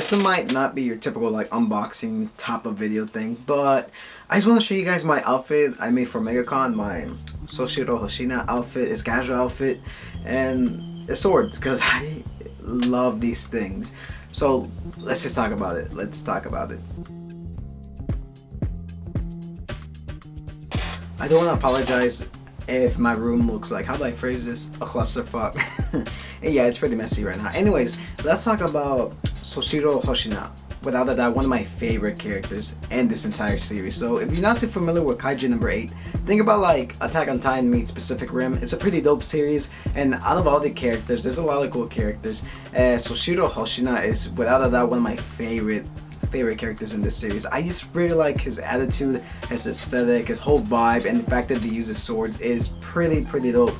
this might not be your typical like unboxing type of video thing, but I just want to show you guys my outfit I made for Megacon. My Soshiro Hoshina outfit, his casual outfit, and his swords, because I love these things. So let's just talk about it. Let's talk about it. I don't want to apologize if my room looks like, how do I phrase this, a clusterfuck. Yeah, it's pretty messy right now. Anyways, let's talk about Soshiro Hoshina. Without a doubt, one of my favorite characters in this entire series. So if you're not too familiar with Kaiju No.8, think about like Attack on Titan meets Pacific Rim. It's a pretty dope series, and out of all the characters, there's a lot of cool characters. Soshiro Hoshina is without a doubt one of my favorite characters in this series. I just really like his attitude, his aesthetic, his whole vibe, and the fact that he uses swords is pretty dope.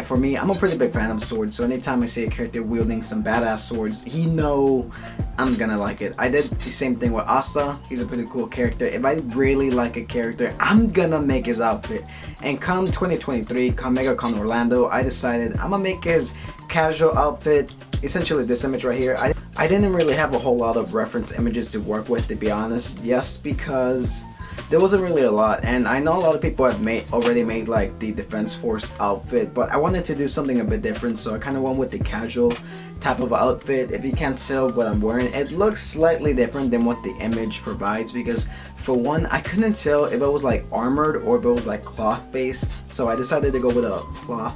For me, I'm a pretty big fan of swords, so anytime I see a character wielding some badass swords, you know I'm gonna like it. I did the same thing with Asa. He's a pretty cool character. If I really like a character, I'm gonna make his outfit. And come 2023, come Megacon Orlando, I decided I'm gonna make his casual outfit, essentially this image right here. I didn't really have a whole lot of reference images to work with, to be honest, just because there wasn't really a lot, and I know a lot of people have already made like the Defense Force outfit, but I wanted to do something a bit different, so I kind of went with the casual type of outfit. If you can't tell what I'm wearing, it looks slightly different than what the image provides, because for one, I couldn't tell if it was like armored or if it was like cloth based, so I decided to go with a cloth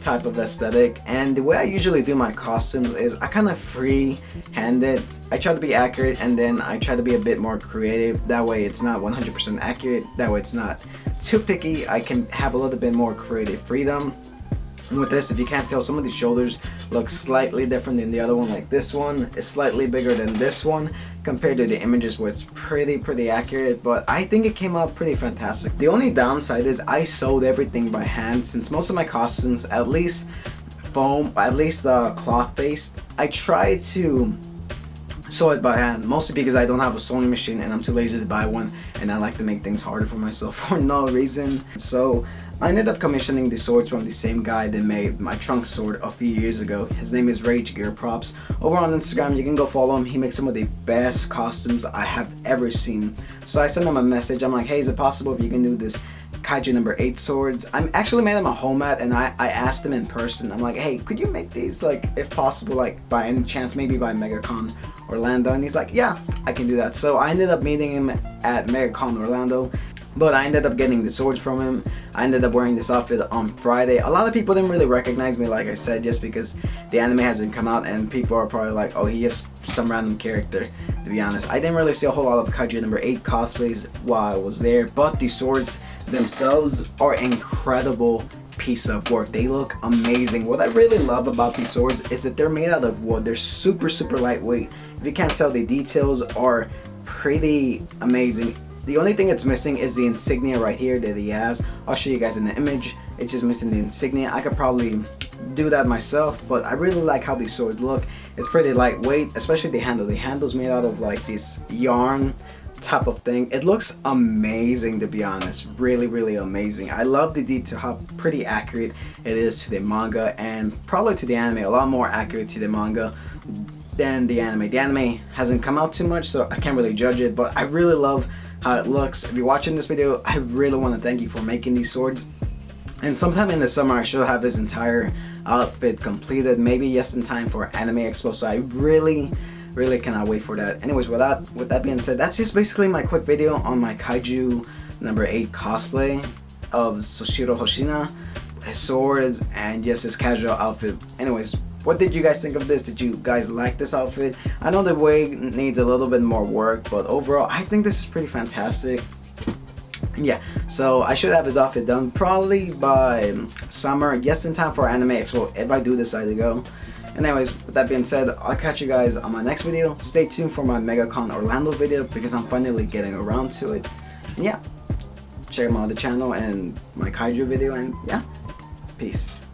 type of aesthetic. And the way I usually do my costumes is I kind of free-hand it. I try to be accurate, and then I try to be a bit more creative. That way it's not 100% accurate, that way it's not too picky. I can have a little bit more creative freedom. And with this, if you can't tell, some of the shoulders look slightly different than the other one. Like this one is slightly bigger than this one compared to the images, where it's pretty accurate, but I think it came out pretty fantastic. The only downside is I sewed everything by hand, since most of my costumes, at least foam, at least cloth based, I try to sew it by hand, mostly because I don't have a sewing machine and I'm too lazy to buy one, and I like to make things harder for myself for no reason. So I ended up commissioning the swords from the same guy that made my trunk sword a few years ago. His name is Rage Gear Props. Over on Instagram, you can go follow him. He makes some of the best costumes I have ever seen. So I sent him a message. I'm like, hey, is it possible if you can do this Kaiju No.8 swords? I'm actually made him a home mat, and I asked him in person. I'm like, hey, could you make these, like, if possible, like by any chance, maybe by Megacon Orlando? And he's like, yeah, I can do that. So I ended up meeting him at Megacon Orlando, but I ended up getting the swords from him. I ended up wearing this outfit on Friday. A lot of people didn't really recognize me, like I said, just because the anime hasn't come out, and people are probably like, oh, he is some random character. To be honest, I didn't really see a whole lot of Kaiju No.8 cosplays while I was there, but the swords themselves are incredible piece of work. They look amazing. What I really love about these swords is that they're made out of wood. They're super lightweight. If you can't tell, the details are pretty amazing. The only thing it's missing is the insignia right here that he has. I'll show you guys in the image. It's just missing the insignia. I could probably do that myself, but I really like how these swords look. It's pretty lightweight, especially the handle. The handle's made out of like this yarn type of thing. It looks amazing, to be honest. Really amazing. I love the detail, how pretty accurate it is to the manga, and probably to the anime. A lot more accurate to the manga than the anime. The anime hasn't come out too much, so I can't really judge it, but I really love how it looks. If you're watching this video, I really want to thank you for making these swords, and sometime in the summer I should have his entire outfit completed, maybe just in time for Anime Expo, so I really cannot wait for that. Anyways, with that being said, that's just basically my quick video on my Kaiju No.8 cosplay of Soshiro Hoshina, his swords, and just his casual outfit. Anyways, what did you guys think of this? Did you guys like this outfit? I know the wig needs a little bit more work, but overall I think this is pretty fantastic. Yeah, so I should have his outfit done probably by summer, just in time for Anime Expo, if I do decide to go. Anyways, with that being said, I'll catch you guys on my next video. Stay tuned for my Megacon Orlando video, because I'm finally getting around to it. And yeah, check out my other channel and my Kaiju video, and yeah, peace.